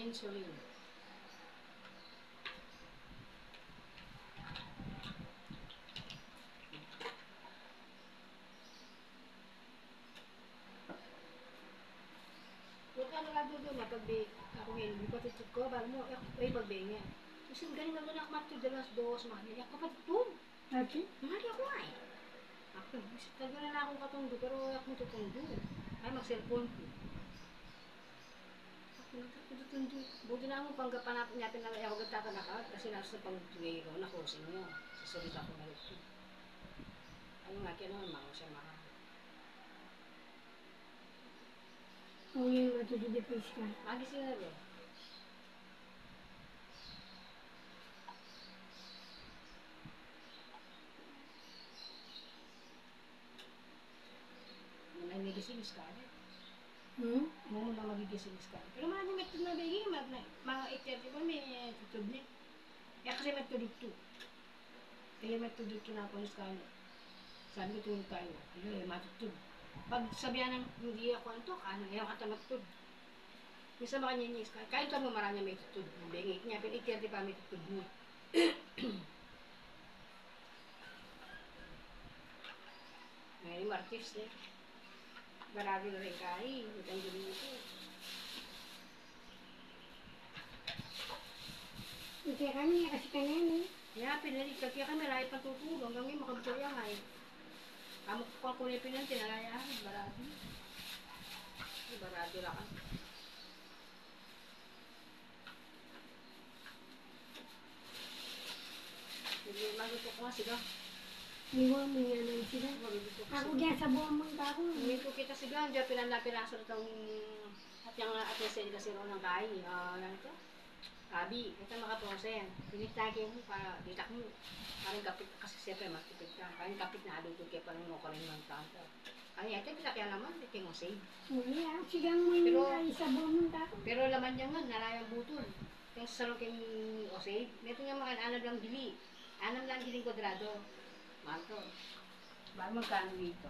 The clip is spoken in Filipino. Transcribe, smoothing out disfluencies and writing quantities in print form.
insulin. Huwag ka nalado doon na pagbi, ako ngayon, yung kapatid ko, bago mo, ay pagbingi. Kasi galing na doon ako matid alas 2, mahali ako kapatid doon. Okay. Mahali ako nga eh. Ako, talaga na akong katundo, pero ako matutundo. Ay, mag-cellphone ko. Ako matutundo. Buti na akong panggapanapin natin na ako gagtatanakad, kasi nasa sa pang-tugay ko, nakusin mo. Sasalit ako na ito. Ano nga, kaya naman, mga siya mahal. Kung yun matutudipis ka. Lagi sinabi. May nagigising ka rin. Mo na magigising ka rin. Pero marami metod na bigay, mga 8:30 pa may tutod na. Kaya kasi metod dito. Kaya metod dito na ako sa kanya. Sabi ko tulog tayo. Ano matutod. Pag sabihan ng hindi ako antok, ano yung katamatod. Minsan baka niya niya, kahit mo marami may tutod. Bingit niya, pero 8:30 pa may tutod mo. Ngayon, Martis eh. Barado na rin kain. Itang gabi ito. Kasi kami, kasi kanyan eh. Kaya pinalik kaya kami lahat patutulong hanggang ngayon makabutaya nga eh. Amo ko kung yung pinang tinalayahan, barado. Barado lang. Hindi magutok ko nga siga. Iwan mo yan ang sila. Ako dyan sa buwan mong ako. Hindi ko kita siga, dyan pinanapiraso itong at yung sila kasi ro ng kain. Ano ito? Abi, ito makaprosen. Pinitagin mo para ditak mo. Parang kapit kasi siyempre matipid ka. Parang kapit na adulto kaya parang mo ka rin ng tanto. Kaya ito pinakya naman, ito yung save. Iya, sigang mo yun sa buwan mong ako. Pero laman niya nga, narayang butol. Yung sa king osave, ito nga mga anam lang dili. Anam lang diling kwadrado. Manto. Bago magkano dito?